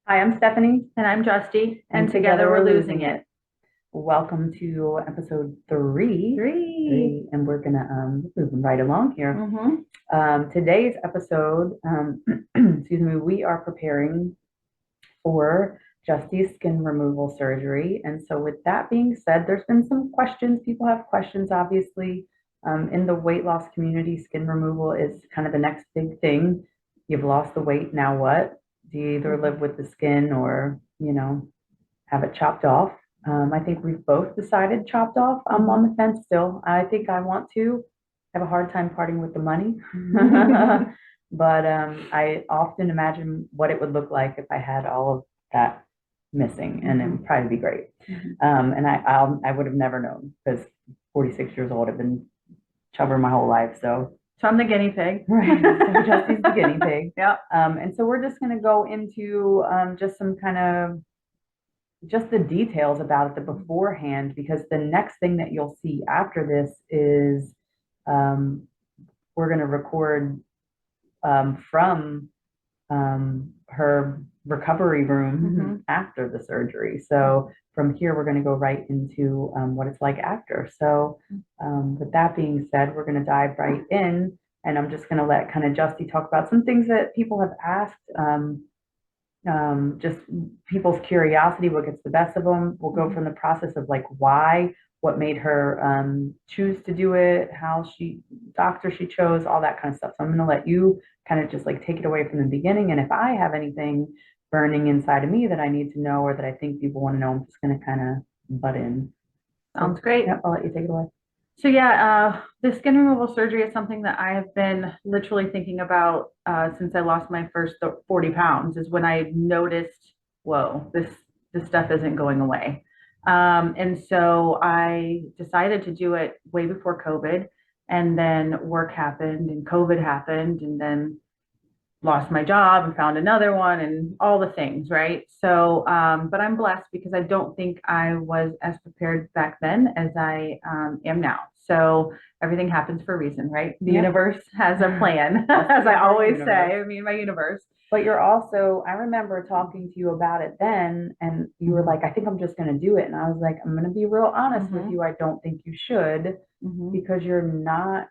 Hi, I'm Stephanie, And I'm Justy, and and together together we're we're losing losing it. it. Welcome to episode three. Three. And we're gonna moving right along here. Mm-hmm. Today's episode, excuse me, we are preparing for Justy's skin removal surgery. And so, with that being said, there's been some questions. People have questions, obviously. In the weight loss community, skin removal is kind of the next big thing. You've lost the weight, now what? Do you either live with the skin or, have it chopped off? I think we've both decided chopped off. I'm on the fence still. I think I want to. Have a hard time parting with the money. But I often imagine what it would look like if I had all of that missing, and it would probably be great. And I would have never known because 46 years old, I've been chubber my whole life. So I'm the guinea pig. Right, so Justy's the guinea pig. Yep. And so we're just going to go into just some kind of just the details about it the beforehand, because the next thing that you'll see after this is um, we're going to record from her recovery room after the surgery. So from here, we're going to go right into what it's like after. So with that being said, we're going to dive right in. And I'm just going to let kind of Justy talk about some things that people have asked. Just people's curiosity, what gets the best of them. We'll go from the process of like why, what made her choose to do it, doctor she chose, all that kind of stuff. So I'm going to let you kind of just like take it away from the beginning. And if I have anything burning inside of me that I need to know or that I think people want to know, I'm just going to kind of butt in. Sounds great. Yeah, I'll let you take it away. So yeah, the skin removal surgery is something that I have been literally thinking about since I lost my first 40 pounds. Is when I noticed, whoa, this stuff isn't going away. And so I decided to do it way before COVID, and then work happened, and COVID happened, and then lost my job and found another one and all the things, right? So, but I'm blessed because I don't think I was as prepared back then as I am now. So everything happens for a reason, right? The universe has a plan, as I always say. I mean, my universe. But you're also, I remember talking to you about it then, and you were like, I think I'm just going to do it. And I was like, I'm going to be real honest with you. I don't think you should because you're not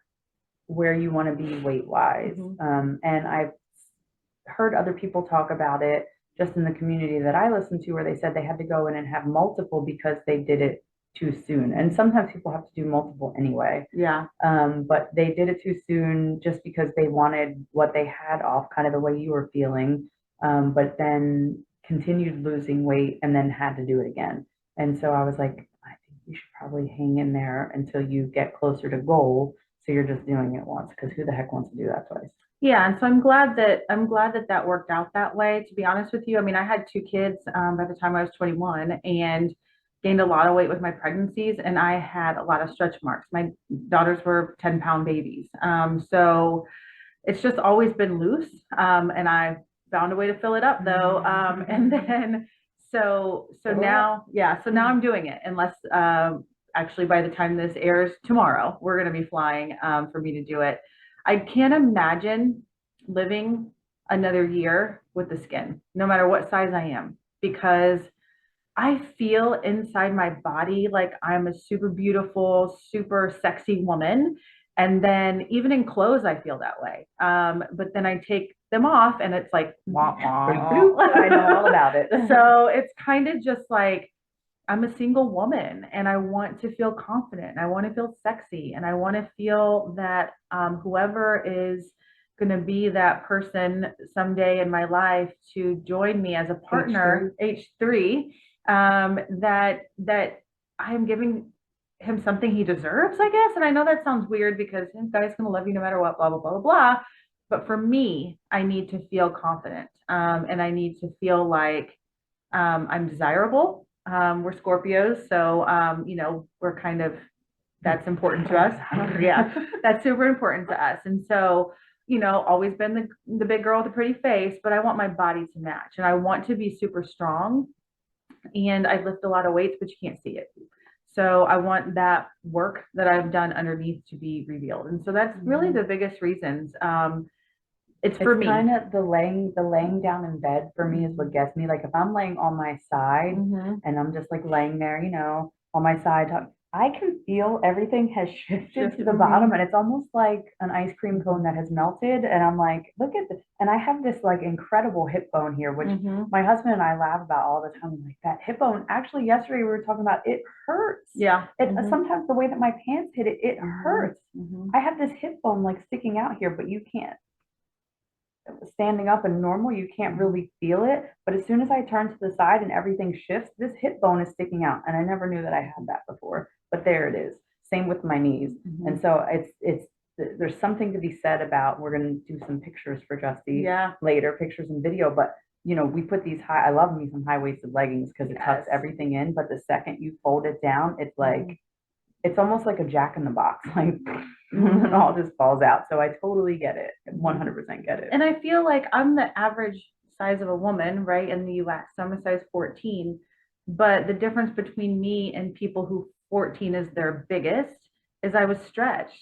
where you want to be weight wise. And I've heard other people talk about it just in the community that I listened to, where they said they had to go in and have multiple because they did it too soon. And sometimes people have to do multiple anyway. Yeah. But they did it too soon just because they wanted what they had off, kind of the way you were feeling, but then continued losing weight and then had to do it again. And so I was like, I think you should probably hang in there until you get closer to goal. So you're just doing it once, because who the heck wants to do that twice? Yeah, and so I'm glad that that worked out that way. To be honest with you, I mean, I had two kids by the time I was 21, and gained a lot of weight with my pregnancies, and I had a lot of stretch marks. My daughters were 10-pound babies, so it's just always been loose, and I found a way to fill it up though, and then so now, yeah, so now I'm doing it. Unless actually by the time this airs tomorrow, we're going to be flying for me to do it. I can't imagine living another year with the skin, no matter what size I am, because I feel inside my body like I'm a super beautiful, super sexy woman. And then even in clothes, I feel that way. But then I take them off and it's like, wah, wah. I know all about it. So it's kind of just like, I'm a single woman and I want to feel confident and I want to feel sexy and I want to feel that whoever is going to be that person someday in my life to join me as a partner, H3, that I'm giving him something he deserves, I guess. And I know that sounds weird because this guy's going to love you no matter what, blah, blah, blah, blah, blah. But for me, I need to feel confident, and I need to feel like I'm desirable. We're Scorpios, so we're kind of, that's important to us. Yeah, that's super important to us. And so, always been the big girl with the pretty face, but I want my body to match and I want to be super strong. And I lift a lot of weights, but you can't see it. So I want that work that I've done underneath to be revealed. And so that's really the biggest reasons. It's for It's me. kind of the laying down in bed for me is what gets me. Like if I'm laying on my side Mm-hmm. and I'm just like laying there, on my side, I can feel everything has shifted to Shifted. the bottom Mm-hmm. and it's almost like an ice cream cone Mm-hmm. that has melted. And I'm like, look at this. And I have this like incredible hip bone here, which Mm-hmm. my husband and I laugh about all the time. I'm like, that hip bone, actually yesterday we were talking about it hurts. Yeah. It Mm-hmm. sometimes the way that my pants hit it, it Mm-hmm. hurts. Mm-hmm. I have this hip bone like sticking out here, but you can't standing up and normal, you can't Mm-hmm. really feel it. But as soon as I turn to the side and everything shifts, this hip bone is sticking out. And I never knew that I had that before. But there it is. Same with my knees. Mm-hmm. And so there's something to be said about we're gonna do some pictures for Justy Yeah. later, pictures and video, but we put these I love me some high-waisted leggings because it tucks Yes. everything in, but the second you fold it down, it's Mm-hmm. like it's almost like a jack in the box, like it Mm-hmm. all just falls out. So I totally get it, Mm-hmm. 100% get it. And I feel like I'm the average size of a woman, right, in the US. So I'm a size 14. But the difference between me and people who 14 is their biggest is I was stretched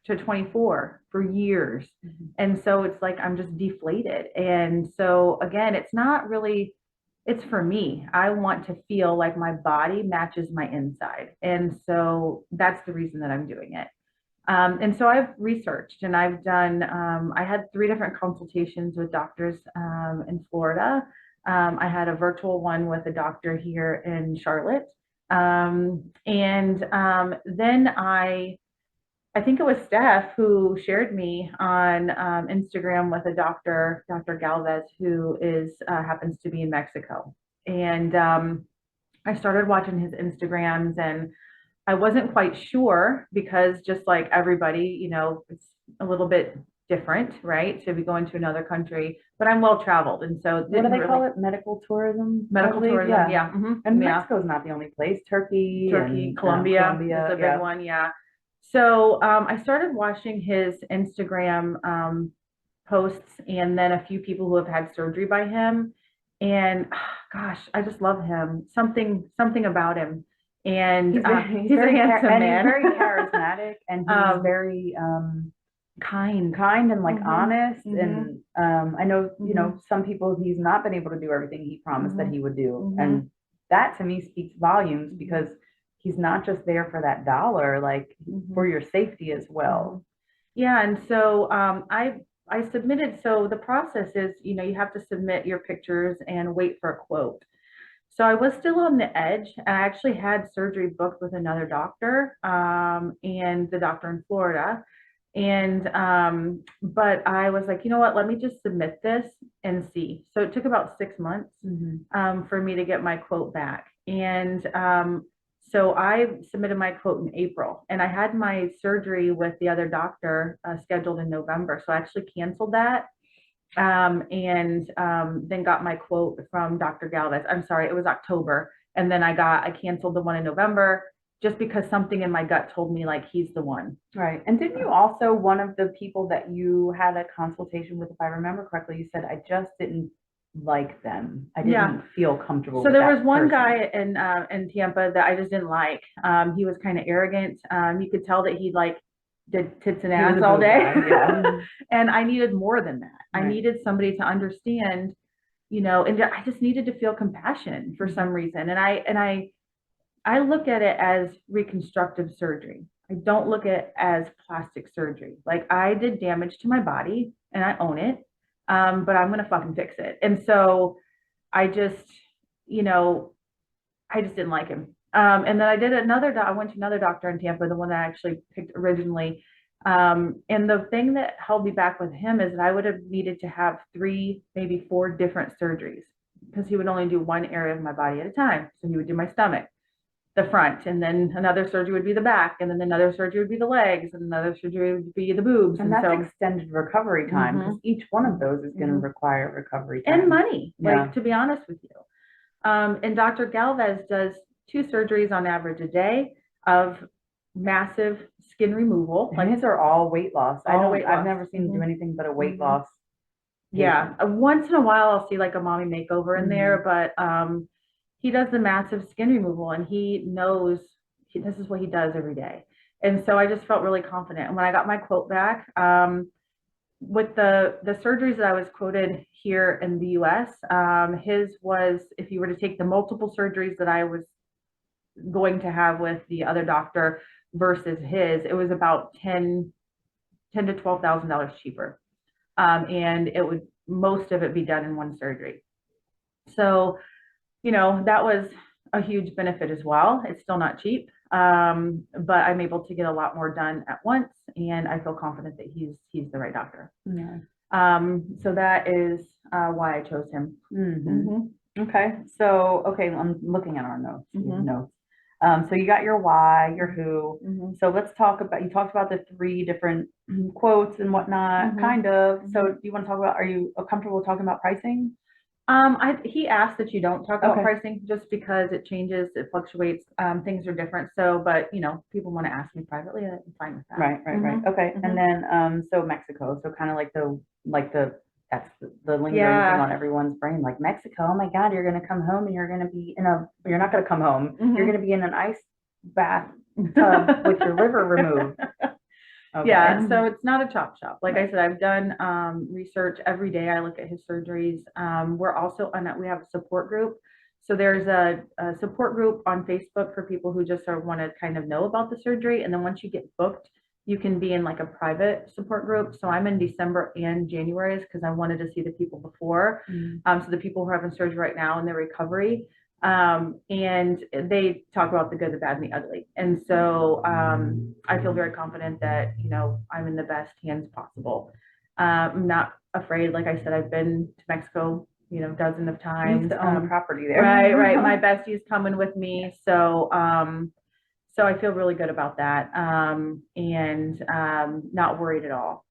to 24 for years. Mm-hmm. And so it's like I'm just deflated. And so again, it's not really, it's for me. I want to feel like my body matches my inside. And so that's the reason that I'm doing it. And so I've researched and I've done, I had 3 different consultations with doctors in Florida. I had a virtual one with a doctor here in Charlotte. And then I think it was Steph who shared me on Instagram with a doctor, Dr. Galvez, who happens to be in Mexico. And I started watching his Instagrams and I wasn't quite sure because just like everybody, it's a little bit different, right? To be going to another country, but I'm well traveled. And so it What do didn't they call really it? Medical tourism, I medical believe. tourism. Yeah. Yeah. And Yeah. Mexico's not the only place. Turkey Turkey, and Colombia is Colombia. a big Yeah. one. Yeah. So I started watching his Instagram posts and then a few people who have had surgery by him. And gosh, I just love him. Something about him. And He's he's a very handsome and he's man. very charismatic and he's very Kind. kind and like Mm-hmm. honest. Mm-hmm. And I know, Mm-hmm. some people he's not been able to do everything he promised that Mm-hmm. he would do. Mm-hmm. And that to me speaks volumes because he's not just there for that dollar, like for your safety as well. Yeah, and so I submitted. So the process is, you have to submit your pictures and wait for a quote. So I was still on the edge. I actually had surgery booked with another doctor, and the doctor in Florida. And but I was like, you know what, let me just submit this and see. So it took about 6 months for me to get my quote back. And so I submitted my quote in April and I had my surgery with the other doctor scheduled in November. So I actually canceled that and then got my quote from Dr. Galvez. I'm sorry, it was October. And then I canceled the one in November just because something in my gut told me like he's the one. Right. And didn't you also, one of the people that you had a consultation with, if I remember correctly, you said, I just didn't like them. I didn't feel comfortable So with there that was one person. guy in Tampa that I just didn't like. He was kind of arrogant. You could tell that he like did tits and He was ass a all boob day. guy, yeah. And I needed more than that. I Right. needed somebody to understand, and I just needed to feel compassion for some reason. And I look at it as reconstructive surgery. I don't look at it as plastic surgery. Like I did damage to my body and I own it. But I'm gonna fucking fix it. And so I just, you know, I just didn't like him. And then I went to another doctor in Tampa, the one that I actually picked originally. And the thing that held me back with him is that I would have needed to have 3, maybe 4 different surgeries because he would only do one area of my body at a time. So he would do my stomach, the front, and then another surgery would be the back, and then another surgery would be the legs, and another surgery would be the boobs. And that's so extended recovery time because each one of those is going to require recovery time. And money, Yeah. like to be honest with you. And Dr. Galvez does 2 surgeries on average a day of massive skin removal. And his are all weight loss. Weight I've loss. never seen him do anything but a weight loss. Yeah. Once in a while I'll see like a mommy makeover in there, but he does the massive skin removal and he knows this is what he does every day. And so I just felt really confident. And when I got my quote back, with the surgeries that I was quoted here in the US, his was, if you were to take the multiple surgeries that I was going to have with the other doctor versus his, it was about ten to $12,000 cheaper. And it would, most of it be done in one surgery. So, that was a huge benefit as well. It's still not cheap, but I'm able to get a lot more done at once, and I feel confident that he's the right doctor. Yeah. So that is why I chose him. Okay. So, okay, I'm looking at our notes. Mhm. Notes. So you got your why, your who. Mhm. So let's talk about, you talked about the three different quotes and whatnot, Mhm. kind of. So do you want to talk about, are you comfortable talking about pricing? He asked that you don't talk about Okay. pricing just because it changes, it fluctuates, things are different. So, but people want to ask me privately, I'm fine with that. Right. Mhm. Okay. And Mhm. then, so Mexico, so kind of that's the lingering thing Yeah. on everyone's brain, like Mexico. Oh my God, you're gonna come home and you're gonna be you're not gonna come home. You're Mhm. gonna be in an ice bath tub with your liver removed. Yeah, Okay. so it's not a chop shop. Like I Right. said, I've done research every day. I look at his surgeries. We're also on we have a support group. So there's a support group on Facebook for people who just want to kind of know about the surgery. And then once you get booked, you can be in like a private support group. So I'm in December and January because I wanted to see the people before. So the people who are having surgery right now in their recovery, and they talk about the good, the bad, and the ugly. And so I feel very confident that, I'm in the best hands possible. I'm not afraid. Like I said, I've been to Mexico, dozens of You times. used to own property there. Right. My bestie's coming with me. So I feel really good about that, and not worried at all.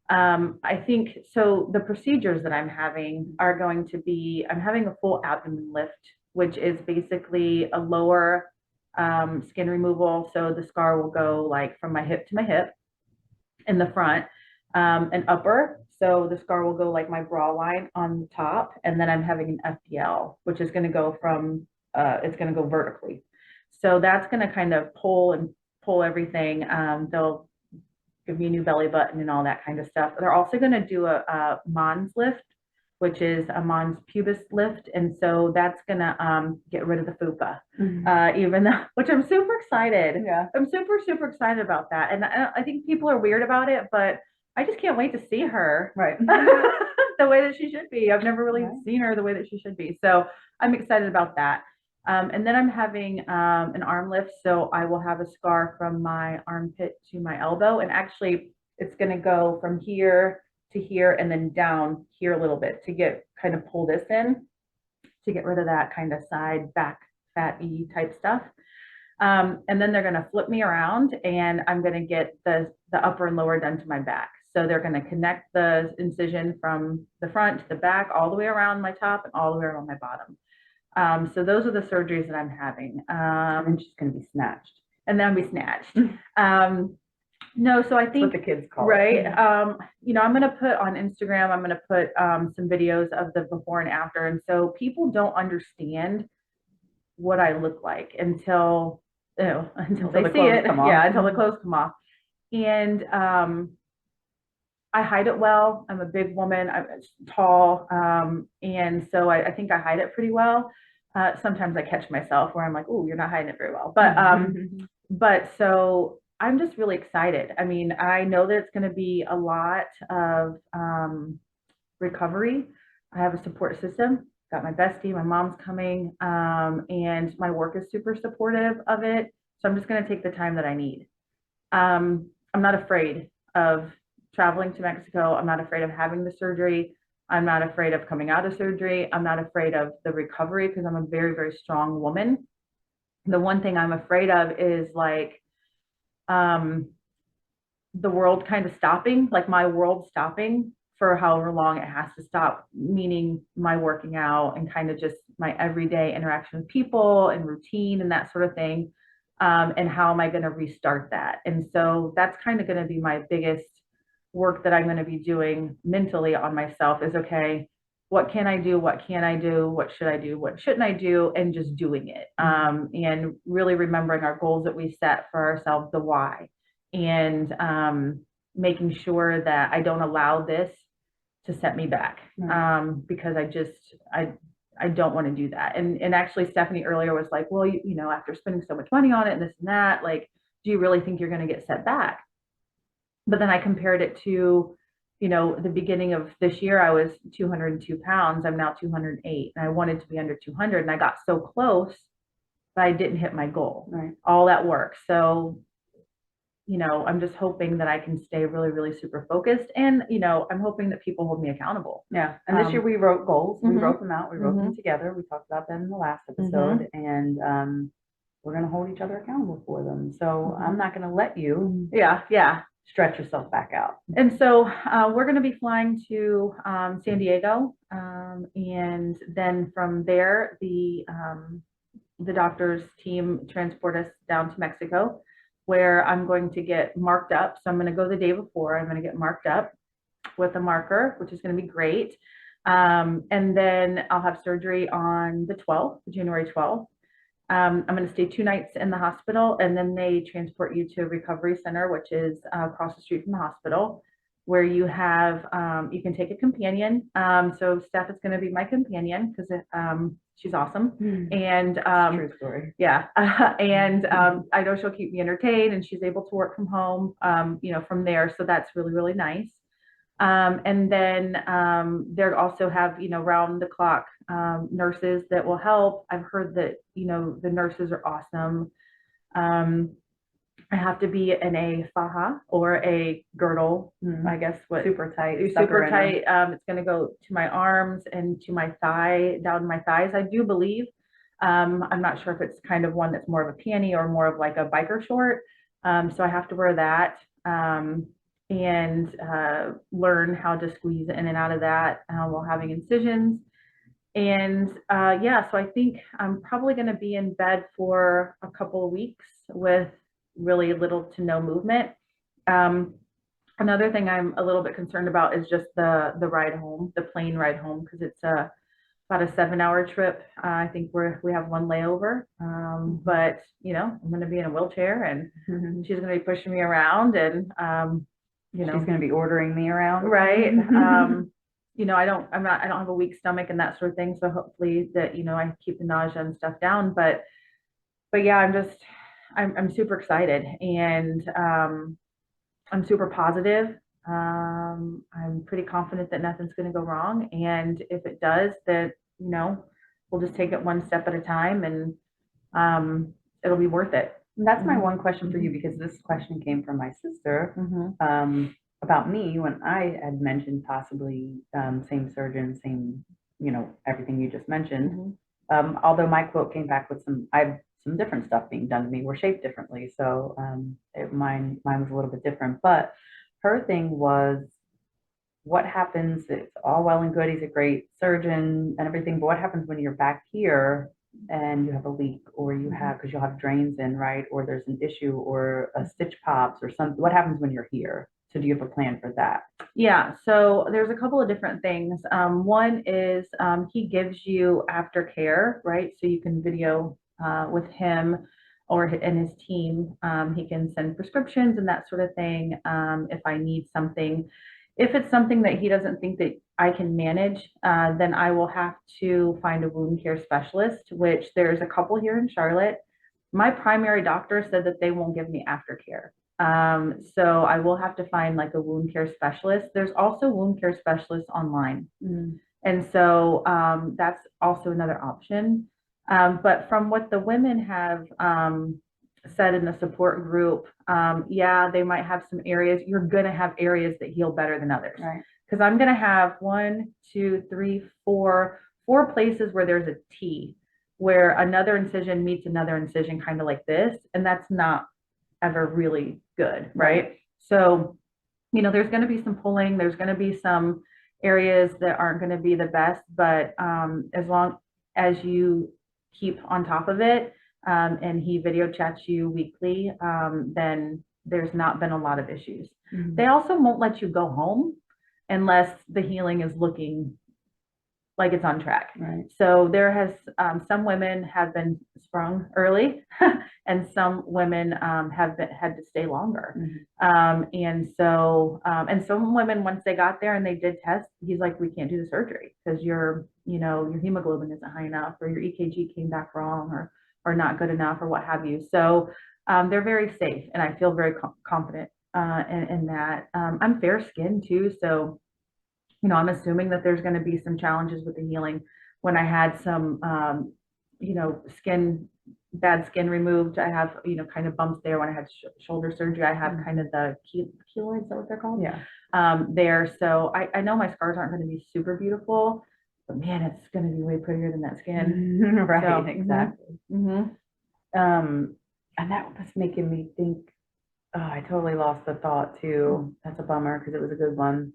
I think so. The procedures that I'm having are going to be, I'm having a full abdomen lift, which is basically a lower skin removal. So the scar will go like from my hip to my hip in the front, and upper. So the scar will go like my bra line on the top. And then I'm having an FDL, which is going to go it's going to go vertically. So that's going to kind of pull everything. They'll give me a new belly button and all that kind of stuff. They're also going to do a Mons lift, which is a Mons pubis lift. And so that's going to get rid of the fupa, even though, which I'm super excited. Yeah. I'm super, super excited about that. And I think people are weird about it, but I just can't wait to see her Right. the way that she should be. I've never really Right. seen her the way that she should be. So I'm excited about that. And then I'm having an arm lift. So I will have a scar from my armpit to my elbow. And actually, it's going to go from here to here and then down here a little bit to kind of pull this in to get rid of that kind of side back fatty type stuff. And then they're going to flip me around and I'm going to get the upper and lower done to my back. So they're going to connect the incision from the front to the back, all the way around my top and all the way around my bottom. So those are the surgeries that I'm having. And then she's going to be snatched. And then be snatched. No, so I think That's what the kids call right. it. I'm going to put on Instagram, I'm going to put some videos of the before and after. And so people don't understand what I look like until until they the see clothes it. come off. Yeah, until the clothes come off. And I hide it well. I'm a big woman. I'm tall, and so I think I hide it pretty well. Sometimes I catch myself where I'm like, "Oh, you're not hiding it very well." But so I'm just really excited. I mean, I know that it's going to be a lot of recovery. I have a support system. Got my bestie, my mom's coming, and my work is super supportive of it. So I'm just going to take the time that I need. I'm not afraid of traveling to Mexico. I'm not afraid of having the surgery. I'm not afraid of coming out of surgery. I'm not afraid of the recovery because I'm a very, very strong woman. The one thing I'm afraid of is like um, the world kind of stopping, like my world stopping for however long it has to stop, meaning my working out and kind of just my everyday interaction with people and routine and that sort of thing. And how am I going to restart that? And so that's kind of going to be my biggest work that I'm going to be doing mentally on myself is okay, what can I do? What can I do? What should I do? What shouldn't I do? And just doing it. And really remembering our goals that we set for ourselves, the why. And making sure that I don't allow this to set me back. Because I don't want to do that. And actually Stephanie earlier was like, well, you know, after spending so much money on it and this and that, like, do you really think you're going to get set back? But then I compared it to, you know, the beginning of this year, I was 202 pounds. I'm now 208, and I wanted to be under 200, and I got so close, but I didn't hit my goal. Right. All that work. So, you know, I'm just hoping that I can stay really, really super focused. And, you know, I'm hoping that people hold me accountable. Yeah. And this year we wrote goals. We wrote them out. We wrote them Mhm. together. We talked about them in the last episode. And we're going to hold each other accountable for them. So I'm not going to let you Yeah. stretch yourself back out. And so we're going to be flying to San Diego. And then from there, the doctor's team transport us down to Mexico, where I'm going to get marked up. So I'm going to go the day before. I'm going to get marked up with a marker, which is going to be great. And then I'll have surgery on the 12th, January 12th. I'm going to stay 2 nights in the hospital, and then they transport you to a recovery center, which is across the street from the hospital, where you have, you can take a companion. So Steph is going to be my companion because she's awesome. And True story. yeah. And I know she'll keep me entertained, and she's able to work from home, you know, from there. So that's really, really nice. And then they'll also have, you know, round the clock nurses that will help. I've heard that, you know, the nurses are awesome. I have to be in a faja or a girdle, I guess what super tight. super tight. It's going to go to my arms and to my thigh, down my thighs. I do believe. I'm not sure if it's kind of one that's more of a peony or more of like a biker short. So I have to wear that. And learn how to squeeze in and out of that while having incisions. And yeah, so I think I'm probably going to be in bed for a couple of weeks with really little to no movement. Another thing I'm a little bit concerned about is just the ride home, the plane ride home, because it's about a 7-hour trip. I think we have one layover, but you know, I'm going to be in a wheelchair, and she's going to be pushing me around, and you know, she's going to be ordering me around. Right. You know, I don't have a weak stomach and that sort of thing. So hopefully that, you know, I keep the nausea and stuff down, but yeah, I'm super excited, and I'm super positive. I'm pretty confident that nothing's going to go wrong. And if it does, that, you know, we'll just take it one step at a time, and it'll be worth it. And that's my one question for you, because this question came from my sister about me when I had mentioned possibly same surgeon, same, you know, everything you just mentioned. Although my quote came back with I have some different stuff being done to me. We're shaped differently, so mine was a little bit different. But her thing was, what happens? It's all well and good. He's a great surgeon and everything, but what happens when you're back here and you have a leak, or you have, because you'll have drains in, right? Or there's an issue, or a stitch pops, or something. What happens when you're here? So do you have a plan for that? Yeah, so there's a couple of different things. One is he gives you aftercare, right? So you can video with him and his team. He can send prescriptions and that sort of thing if I need something. If it's something that he doesn't think that I can manage, then I will have to find a wound care specialist, which there's a couple here in Charlotte. My primary doctor said that they won't give me aftercare. So I will have to find like a wound care specialist. There's also wound care specialists online. And so that's also another option. But from what the women have said in the support group, yeah, they might have some areas. You're going to have areas that heal better than others. Right. Because I'm going to have 1, 2, 3, 4 places where there's a T, where another incision meets another incision, kind of like this. And that's not ever really good, right? So, you know, there's going to be some pulling, there's going to be some areas that aren't going to be the best, but as long as you keep on top of it, and he video chats you weekly, then there's not been a lot of issues. They also won't let you go home unless the healing is looking like it's on track. Right. So there has some women have been sprung early, and some women have had to stay longer. And some women, once they got there and they did test, he's like, we can't do the surgery because your hemoglobin isn't high enough, or your EKG came back wrong, or not good enough, or what have you. So they're very safe, and I feel very confident in that. I'm fair skinned too, so I'm assuming that there's going to be some challenges with the healing. When I had some, bad skin removed, I have, kind of bumps there. When I had shoulder surgery, I have kind of the keloids, is that what they're called? Yeah. There. So I know my scars aren't going to be super beautiful, but man, it's going to be way prettier than that skin. Right. So, Exactly. And that was making me think, oh, I totally lost the thought too. That's a bummer because it was a good one.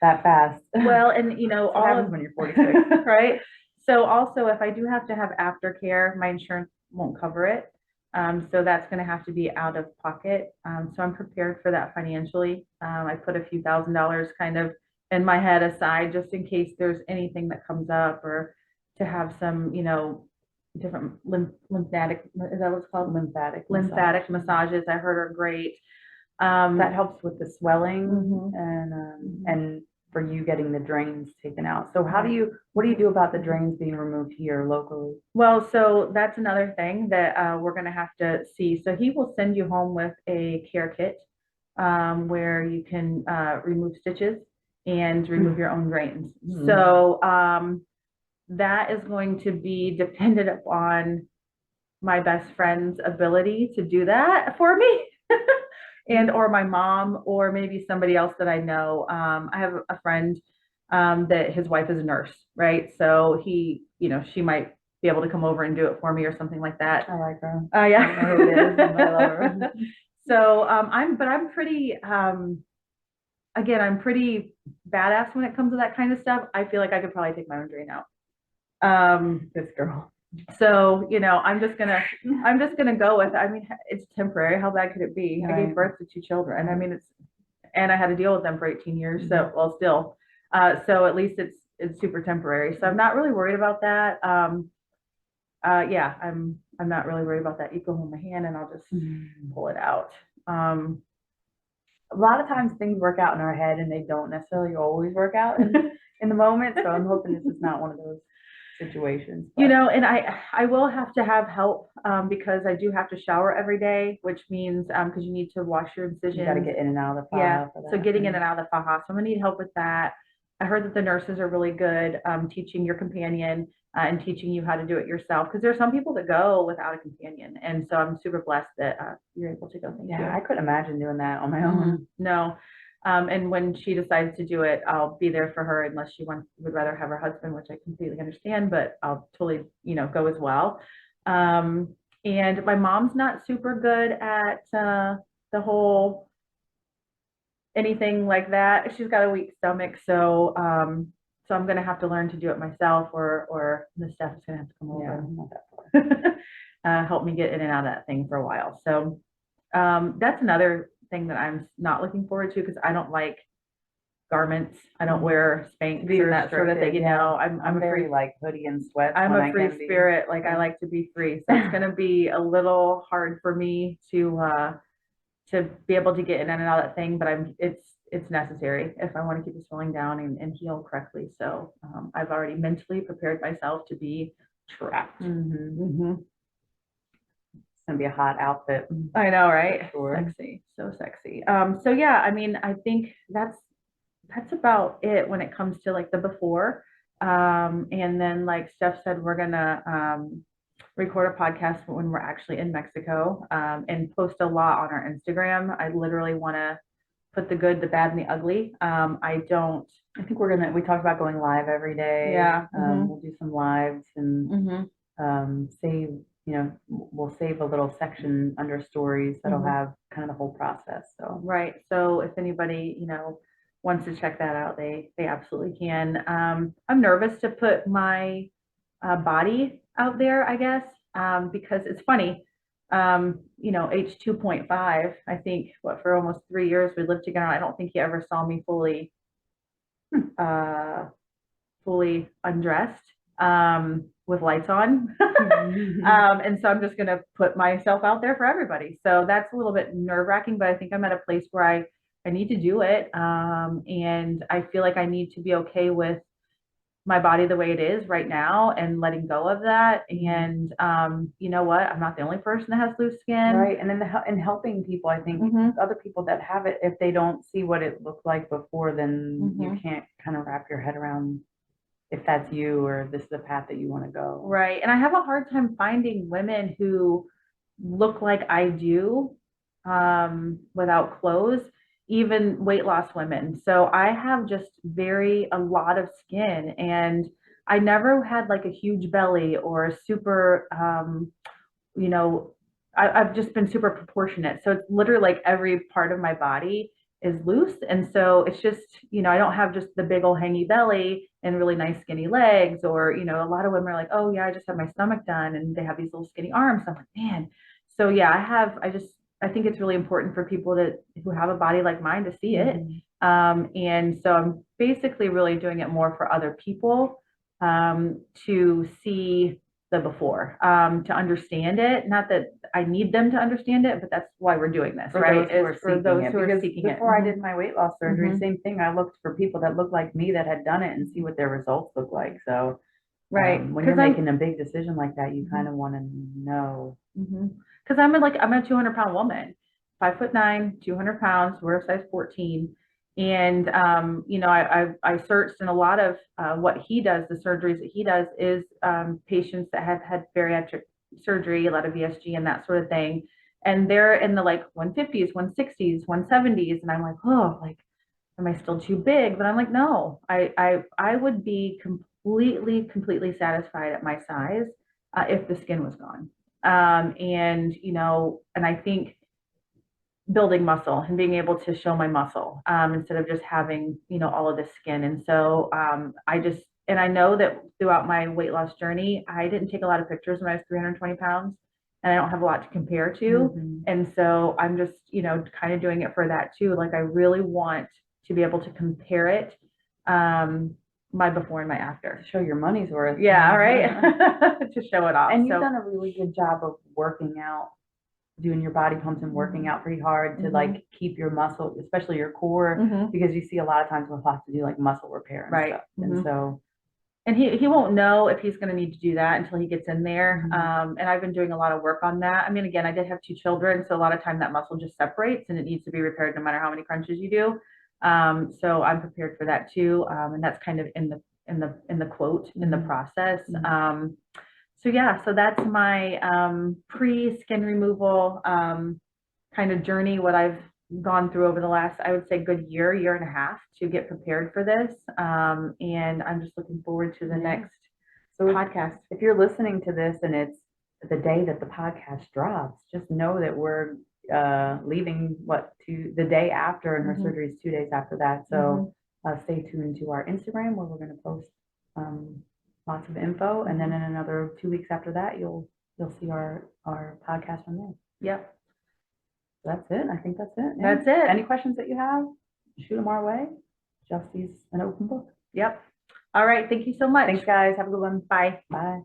That fast. Well, and What all happens of when you're 46? right. So also, if I do have to have aftercare, my insurance won't cover it. So that's going to have to be out of pocket. So I'm prepared for that financially. I put a few $1,000s kind of in my head aside just in case there's anything that comes up, or to have some, different lymphatic, is that what it's called? Lymphatic massages, I heard are great. That helps with the swelling Mhm. and for you getting the drains taken out. So what do you do about the drains being removed here locally? Well, so that's another thing that we're going to have to see. So he will send you home with a care kit where you can remove stitches and remove your own drains. So that is going to be dependent upon my best friend's ability to do that for me. And or my mom, or maybe somebody else that I know. I have a friend that his wife is a nurse, right? So she might be able to come over and do it for me or something like that. I like her. Yeah. I don't know who it is, but I love her. So I'm pretty I'm pretty badass when it comes to that kind of stuff. I feel like I could probably take my own drain out. This girl. So, I'm just gonna go with it. I mean, it's temporary. How bad could it be? I gave birth to 2 children. I mean, and I had to deal with them for 18 years. So, well, still, so at least it's super temporary. So I'm not really worried about that. Yeah, I'm not really worried about that. You can hold my hand and I'll just pull it out. A lot of times things work out in our head and they don't necessarily always work out in the moment. So I'm hoping this is not one of those situations. And I will have to have help because I do have to shower every day, which means because you need to wash your incisions. You got to get in and out of the faja. Yeah, for that. so getting in and out of the faja. So I'm gonna need help with that. I heard that the nurses are really good teaching your companion and teaching you how to do it yourself, because there are some people that go without a companion, and so I'm super blessed that you're able to go. Thank you. I couldn't imagine doing that on my own. No. And when she decides to do it, I'll be there for her unless she would rather have her husband, which I completely understand, but I'll totally, go as well. And my mom's not super good at the whole anything like that. She's got a weak stomach, so I'm gonna have to learn to do it myself, or the staff is gonna have to come over and help me get in and out of that thing for a while. So that's another thing that I'm not looking forward to, because I don't like garments. I don't wear Spanx or that sort of thing. I'm very free, like hoodie and sweats. I'm a free spirit. Like I like to be free. So it's gonna be a little hard for me to be able to get in and out of that thing, but it's necessary if I want to keep the swelling down and heal correctly. So I've already mentally prepared myself to be trapped. It's gonna be a hot outfit. I know, right? Sure. Sexy, so sexy. So yeah, I mean, I think that's about it when it comes to like the before. And then like Steph said, we're gonna record a podcast when we're actually in Mexico and post a lot on our Instagram. I literally want to put the good, the bad, and the ugly. I think we talked about going live every day. Yeah. We'll do some lives and save, we'll save a little section under stories that'll have kind of the whole process. So right. So if anybody, wants to check that out, they absolutely can. I'm nervous to put my body out there, I guess, because it's funny. H 2.5, I think for almost 3 years we lived together. I don't think he ever saw me fully fully undressed with lights on. And so I'm just going to put myself out there for everybody. So that's a little bit nerve wracking, but I think I'm at a place where I need to do it. And I feel like I need to be okay with my body the way it is right now and letting go of that. And you know what? I'm not the only person that has loose skin. Right. And then in helping people, I think other people that have it, if they don't see what it looked like before, then you can't kind of wrap your head around if that's you or this is the path that you want to go. Right. And I have a hard time finding women who look like I do without clothes, even weight loss women. So I have just a lot of skin, and I never had like a huge belly or a super, you know, I've just been super proportionate. So it's literally like every part of my body is loose. And so it's just, I don't have just the big old hangy belly and really nice skinny legs, or, a lot of women are like, oh yeah, I just had my stomach done, and they have these little skinny arms. I'm like, man. So yeah, I think it's really important for people who have a body like mine to see it. And so I'm basically really doing it more for other people to see the before, to understand it. Not that I need them to understand it, but that's why we're doing this, for right? Those who are seeking it. Before I did my weight loss surgery, same thing. I looked for people that looked like me that had done it and see what their results look like. So, right. When you're making a big decision like that, you kind of want to know. Because I'm a 200-pound woman, 5'9", 200 pounds, we're a size 14. And, I searched, and a lot of what he does, the surgeries that he does is patients that have had bariatric surgery, a lot of VSG and that sort of thing. And they're in the like 150s, 160s, 170s. And I'm like, oh, like, am I still too big? But I'm like, no, I would be completely satisfied at my size if the skin was gone. And I think building muscle and being able to show my muscle instead of just having all of this skin. And so I know that throughout my weight loss journey, I didn't take a lot of pictures when I was 320 pounds, and I don't have a lot to compare to. And so I'm just kind of doing it for that too. Like, I really want to be able to compare it, my before and my after, show your money's worth. Yeah, right. To show it off. And you've done a really good job of working out, doing your body pumps and working out pretty hard to like keep your muscle, especially your core, because you see a lot of times we'll have to do like muscle repair and stuff. And so, and he won't know if he's going to need to do that until he gets in there. And I've been doing a lot of work on that. I mean, again, I did have 2 children, so a lot of time that muscle just separates and it needs to be repaired no matter how many crunches you do. So I'm prepared for that too. And that's kind of in the quote in the process. So yeah, so that's my pre-skin removal kind of journey, what I've gone through over the last, I would say, good year and a half to get prepared for this. And I'm just looking forward to the next podcast. If you're listening to this and it's the day that the podcast drops, just know that we're leaving the day after, and her surgery is 2 days after that. So stay tuned to our Instagram, where we're going to post lots of info, and then in another 2 weeks after that, you'll see our podcast from there. Yep. That's it. I think that's it. That's it. Any questions that you have, shoot them our way. Justy's an open book. Yep. All right. Thank you so much. Thanks, guys. Have a good one. Bye. Bye.